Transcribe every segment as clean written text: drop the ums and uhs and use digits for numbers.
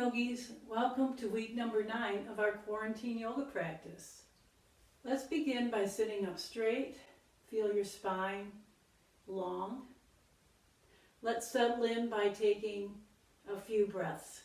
yogis, welcome to week number 9 of our quarantine yoga practice. Let's begin by sitting up straight. Feel your spine long. Let's settle in by taking a few breaths.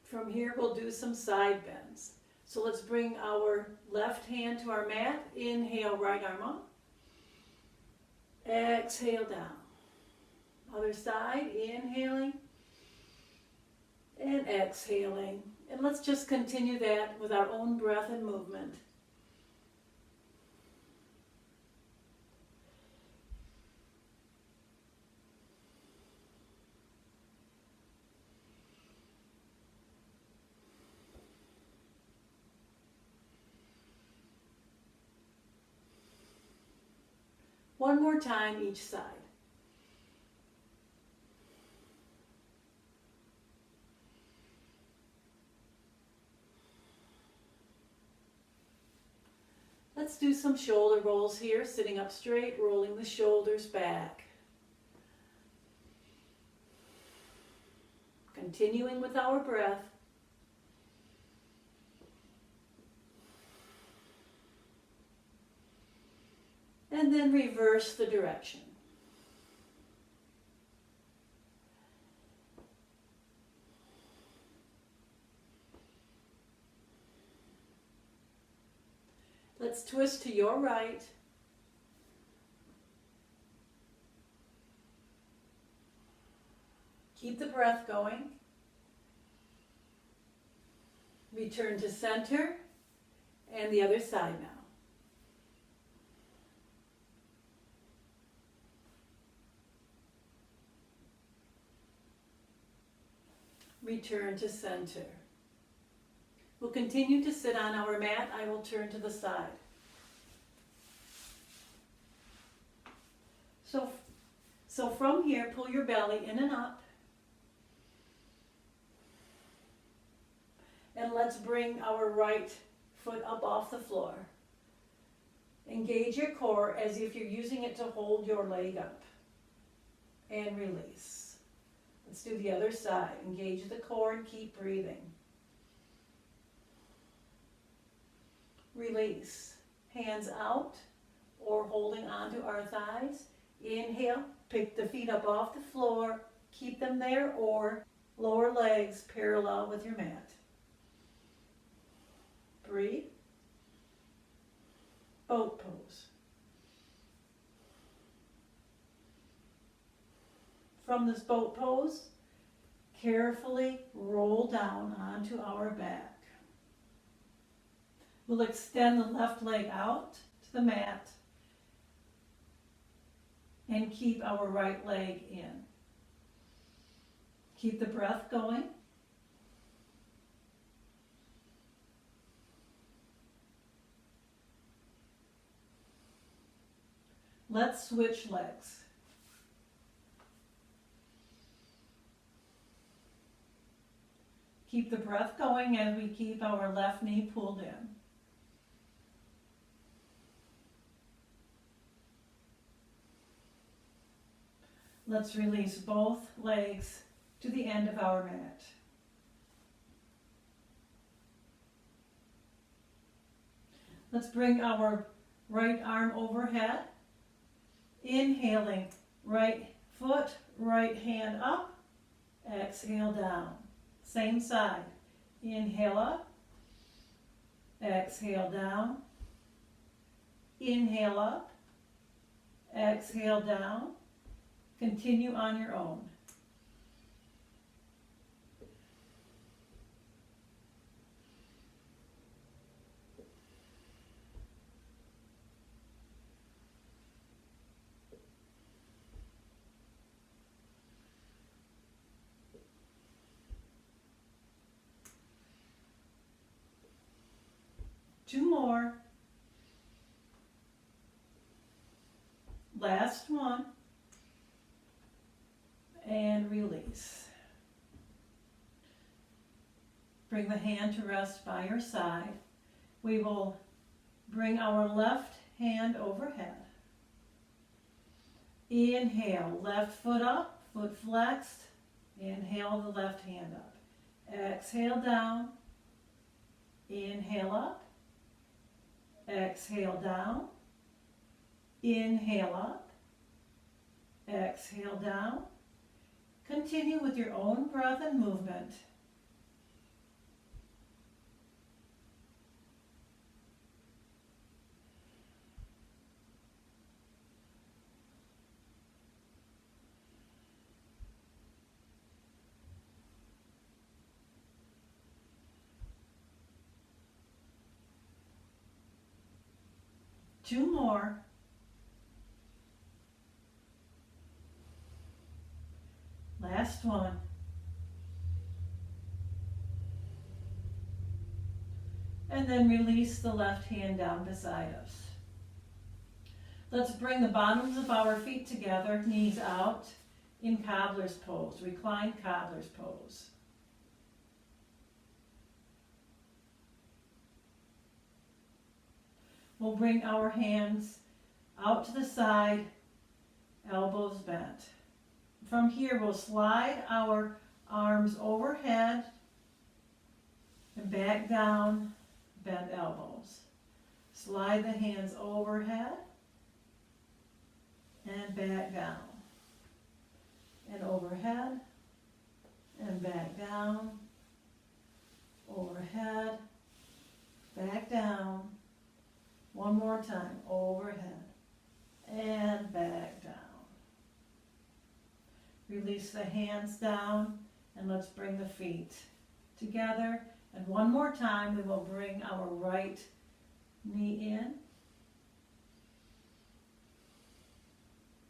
From here, we'll do some side bends. So let's bring our left hand to our mat. Inhale, right arm up. Exhale down. Other side, inhaling and exhaling. And let's just continue that with our own breath and movement. One more time each side. Let's do some shoulder rolls here, sitting up straight, rolling the shoulders back. Continuing with our breath. And then reverse the direction. Let's twist to your right. Keep the breath going. Return to center and the other side now. Return to center. We'll continue to sit on our mat. I will turn to the side. So from here, pull your belly in and up. And let's bring our right foot up off the floor. Engage your core as if you're using it to hold your leg up. And release. Let's do the other side. Engage the core and keep breathing. Release. Hands out or holding onto our thighs. Inhale, pick the feet up off the floor. Keep them there or lower legs parallel with your mat. Breathe. Boat pose. From this boat pose, carefully roll down onto our back. We'll extend the left leg out to the mat and keep our right leg in. Keep the breath going. Let's switch legs. Keep the breath going as we keep our left knee pulled in. Let's release both legs to the end of our mat. Let's bring our right arm overhead. Inhaling, right foot, right hand up. Exhale down. Same side. Inhale up. Exhale down. Inhale up. Exhale down. Continue on your own. Two more. Last one. And release. bring the hand to rest by your side. We will bring our left hand overhead. Inhale, left foot up, foot flexed. Inhale the left hand up. Exhale down. Inhale up. Exhale down. Inhale up. Exhale down. Continue with your own breath and movement. Two more. Last one. And then release the left hand down beside us. Let's bring the bottoms of our feet together, knees out, in cobbler's pose, reclined cobbler's pose. We'll bring our hands out to the side, elbows bent. From here, we'll slide our arms overhead and back down, bend elbows. Slide the hands overhead and back down. And overhead and back down. Overhead, back down. One more time, overhead and back down. Release the hands down and let's bring the feet together. And one more time, we will bring our right knee in.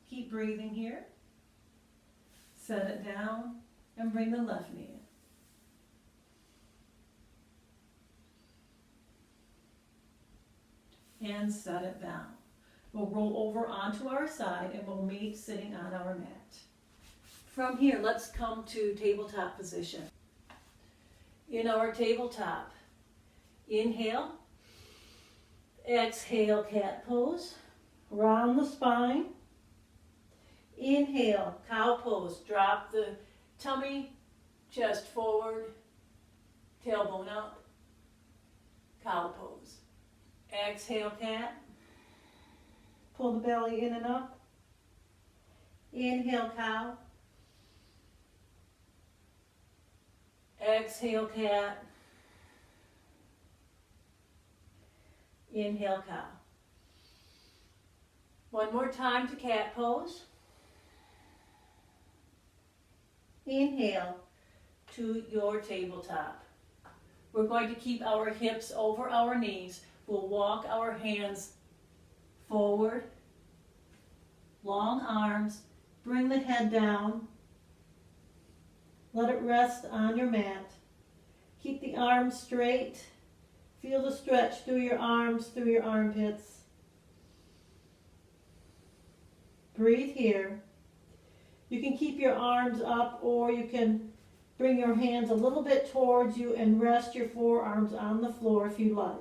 Keep breathing here. Set it down and bring the left knee in. And set it down. We'll roll over onto our side and we'll meet sitting on our mat. From here, let's come to tabletop position. In our tabletop, inhale, exhale, cat pose, round the spine. Inhale, cow pose, drop the tummy, chest forward, tailbone up, cow pose. Exhale, cat. Pull the belly in and up. Inhale, cow. Exhale, cat. Inhale, cow. One more time to cat pose. Inhale to your tabletop. We're going to keep our hips over our knees. We'll walk our hands forward, long arms, bring the head down, let it rest on your mat. Keep the arms straight, feel the stretch through your arms, through your armpits. Breathe here. You can keep your arms up or you can bring your hands a little bit towards you and rest your forearms on the floor if you like.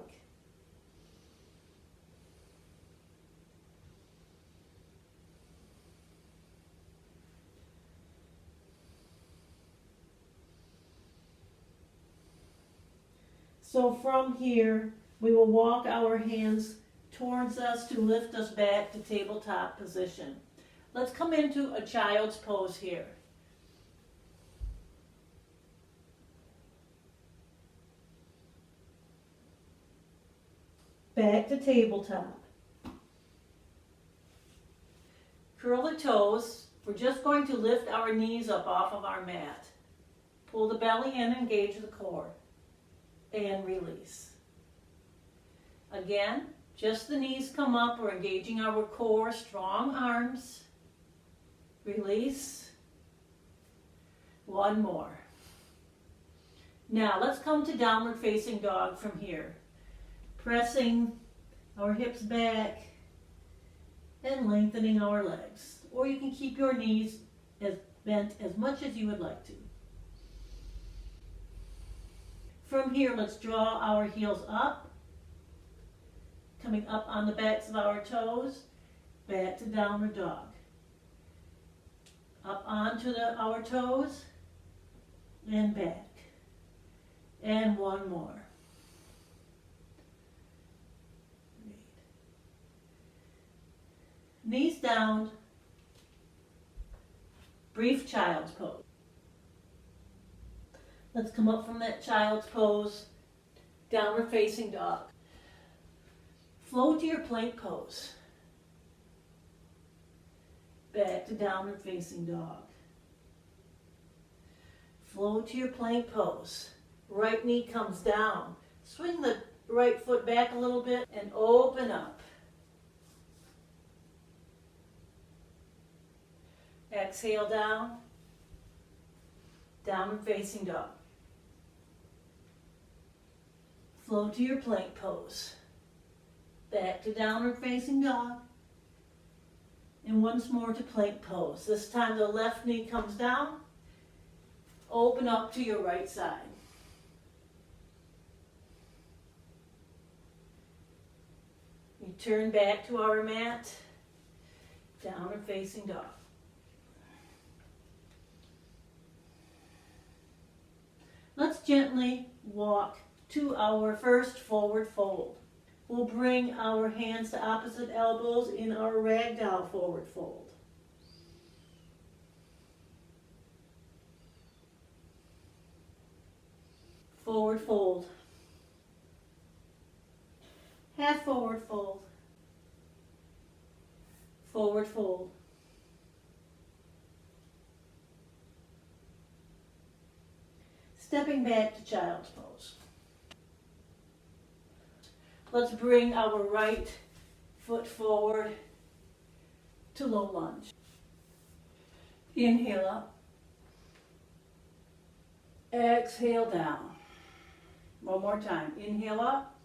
So from here, we will walk our hands towards us to lift us back to tabletop position. Let's come into a child's pose here. Back to tabletop. Curl the toes. We're just going to lift our knees up off of our mat. Pull the belly in, engage the core. And release. Again, just the knees come up. We're engaging our core, strong arms. Release. One more. Now let's come to downward facing dog from here. Pressing our hips back and lengthening our legs. Or you can keep your knees bent as much as you would like to. From here, let's draw our heels up, coming up on the backs of our toes, back to downward dog. Up onto our toes, and back. And one more. Great. Knees down, brief child's pose. Let's come up from that child's pose, downward facing dog. Flow to your plank pose. Back to downward facing dog. Flow to your plank pose. Right knee comes down. Swing the right foot back a little bit and open up. Exhale down. Downward facing dog. Flow to your plank pose. Back to downward facing dog. And once more to plank pose. This time the left knee comes down. Open up to your right side. Return back to our mat. Downward facing dog. Let's gently walk to our first forward fold. We'll bring our hands to opposite elbows in our ragdoll forward fold. Forward fold. Half forward fold. Forward fold. Stepping back to child's pose. Let's bring our right foot forward to low lunge. Inhale up. Exhale down. One more time. Inhale up.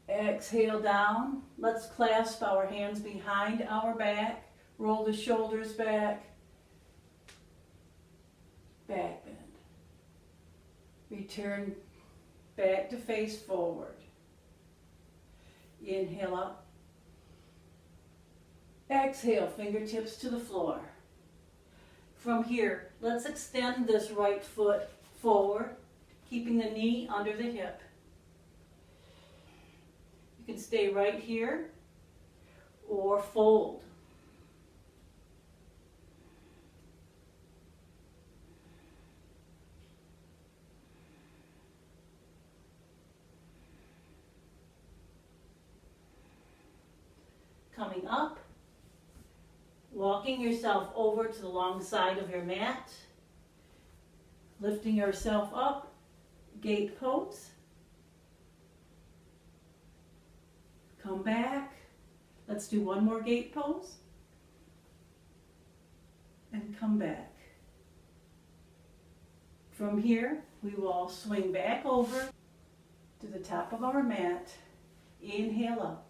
Exhale down. Let's clasp our hands behind our back. Roll the shoulders back. Back bend. Return back to face forward. Inhale up. Exhale, fingertips to the floor. From here, let's extend this right foot forward, keeping the knee under the hip. You can stay right here or fold. Coming up, walking yourself over to the long side of your mat, lifting yourself up, gate pose. Come back. Let's do one more gate pose. And come back. From here, we will swing back over to the top of our mat. Inhale up.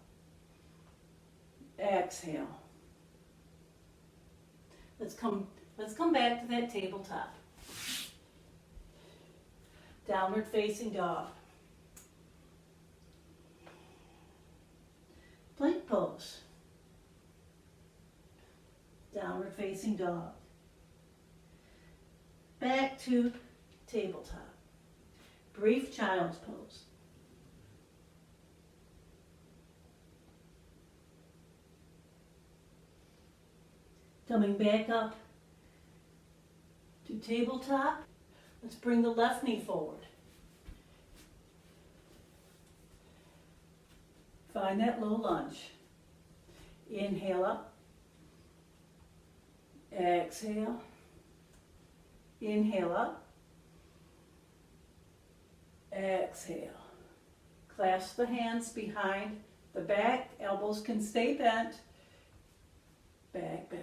Exhale. Let's come back to that tabletop. Downward facing dog. Plank pose. Downward facing dog. Back to tabletop. Brief child's pose. Coming back up to tabletop. Let's bring the left knee forward. Find that low lunge. Inhale up. Exhale. Inhale up. Exhale. Clasp the hands behind the back. Elbows can stay bent. Back bend.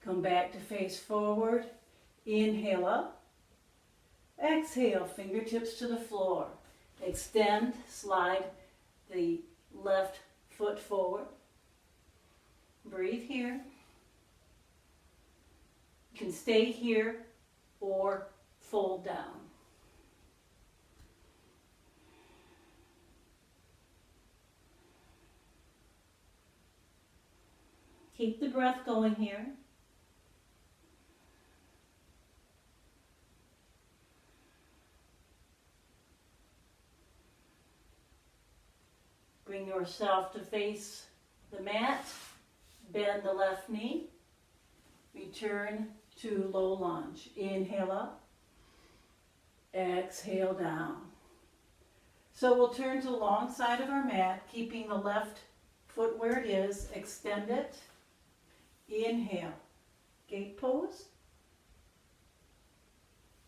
Come back to face forward. Inhale up. Exhale, fingertips to the floor. Extend, slide the left foot forward. Breathe here. You can stay here or fold down. Keep the breath going here. Bring yourself to face the mat. Bend the left knee. Return to low lunge. Inhale up. Exhale down. So we'll turn to the long side of our mat, keeping the left foot where it is. Extend it. Inhale. Gate pose.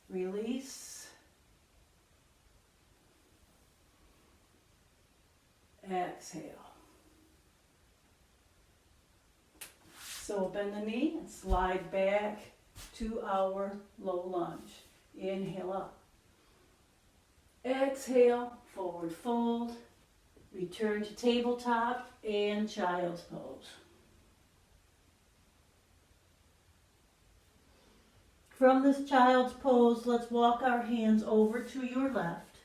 Release. Exhale. So we'll bend the knee and slide back to our low lunge. Inhale up. Exhale, forward fold. Return to tabletop and child's pose. From this child's pose, let's walk our hands over to your left.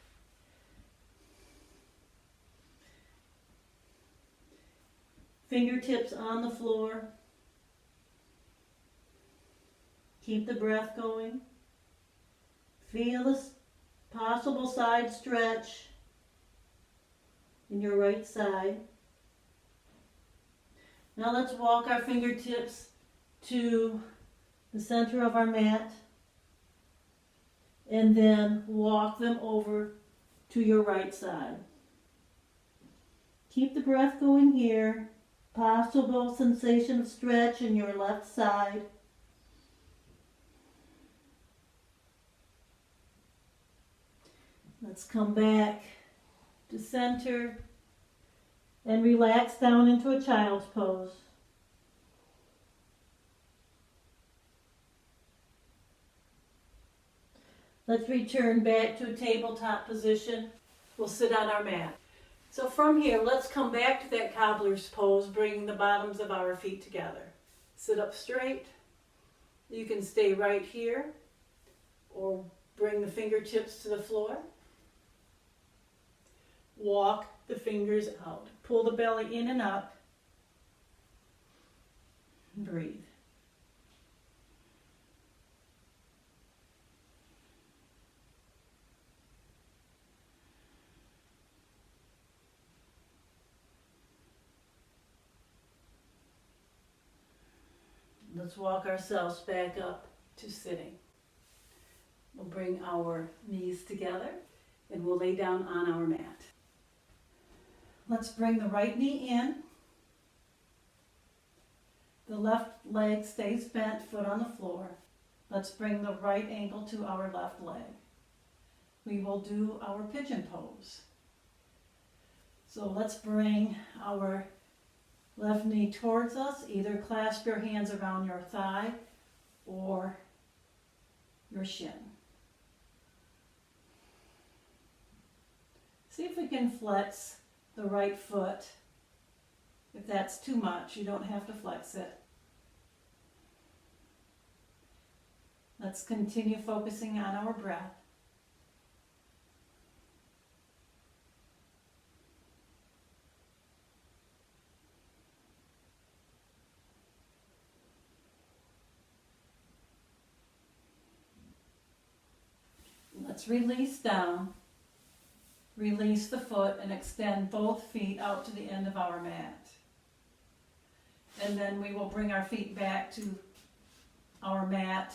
Fingertips on the floor. Keep the breath going. Feel the possible side stretch in your right side. Now let's walk our fingertips to the center of our mat and then walk them over to your right side. Keep the breath going here. Possible sensation of stretch in your left side. Let's come back to center and relax down into a child's pose. Let's return back to a tabletop position. We'll sit on our mat. So from here, let's come back to that cobbler's pose, bringing the bottoms of our feet together. Sit up straight. You can stay right here or bring the fingertips to the floor. Walk the fingers out. Pull the belly in and up. Breathe. Let's walk ourselves back up to sitting. We'll bring our knees together and we'll lay down on our mat. Let's bring the right knee in. The left leg stays bent, foot on the floor. Let's bring the right ankle to our left leg. We will do our pigeon pose. So let's bring our left knee towards us. Either clasp your hands around your thigh or your shin. See if we can flex the right foot. If that's too much, you don't have to flex it. Let's continue focusing on our breath. Let's release down, release the foot, and extend both feet out to the end of our mat. And then we will bring our feet back to our mat.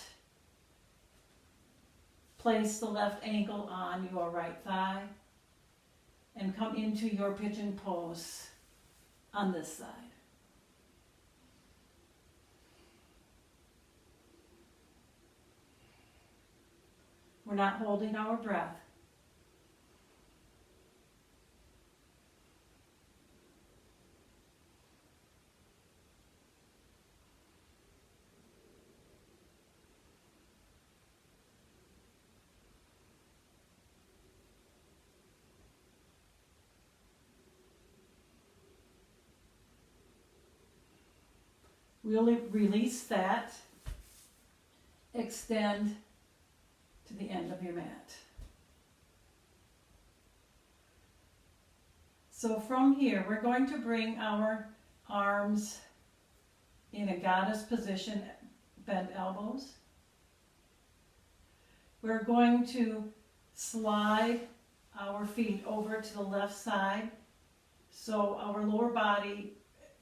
Place the left ankle on your right thigh and come into your pigeon pose on this side. We're not holding our breath. We'll release that. extend to the end of your mat. So from here, we're going to bring our arms in a goddess position, bent elbows. We're going to slide our feet over to the left side so our lower body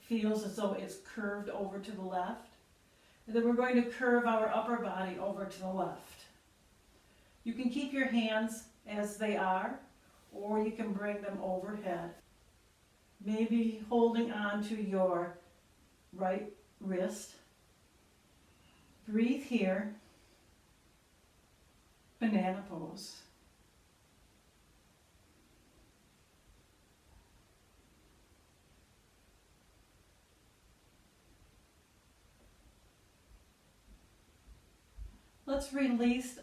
feels as though it's curved over to the left. And then we're going to curve our upper body over to the left. You can keep your hands as they are, or you can bring them overhead. Maybe holding on to your right wrist. Breathe here. Banana pose. Let's release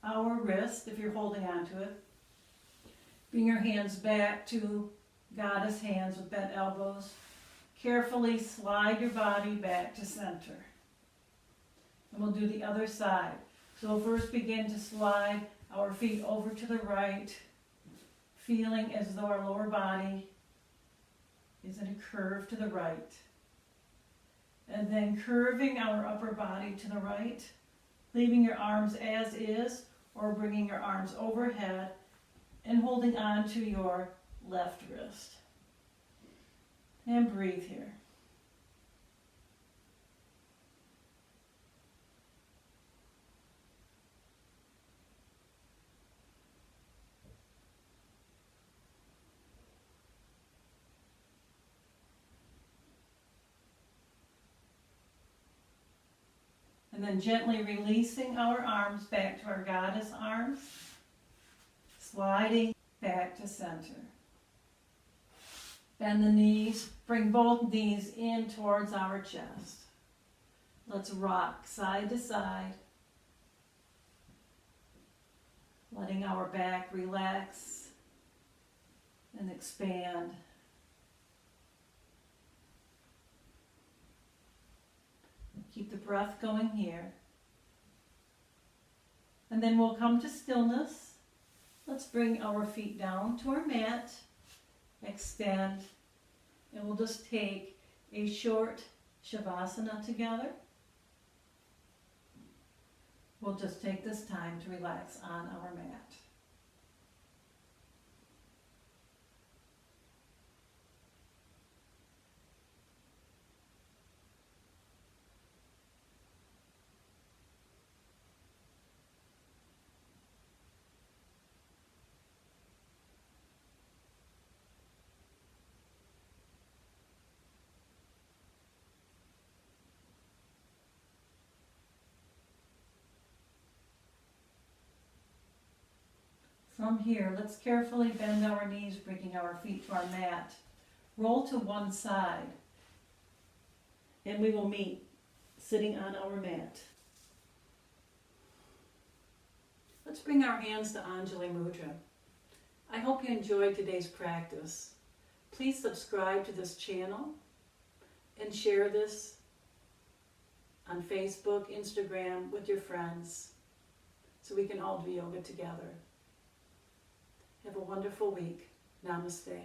our wrist if you're holding on to it. Bring your hands back to goddess hands with bent elbows. Carefully slide your body back to center. And we'll do the other side. So first begin to slide our feet over to the right, feeling as though our lower body is in a curve to the right. And then curving our upper body to the right, leaving your arms as is, or bringing your arms overhead and holding on to your left wrist. And breathe here. And then gently releasing our arms back to our goddess arms, sliding back to center. Bend the knees, bring both knees in towards our chest. Let's rock side to side, letting our back relax and expand. Keep the breath going here. And then we'll come to stillness. Let's bring our feet down to our mat, extend, and we'll just take a short Shavasana together. We'll just take this time to relax on our mat. From here, let's carefully bend our knees, bringing our feet to our mat. Roll to one side, and we will meet sitting on our mat. Let's bring our hands to Anjali Mudra. I hope you enjoyed today's practice. Please subscribe to this channel and share this on Facebook, Instagram with your friends so we can all do yoga together. Have a wonderful week. Namaste.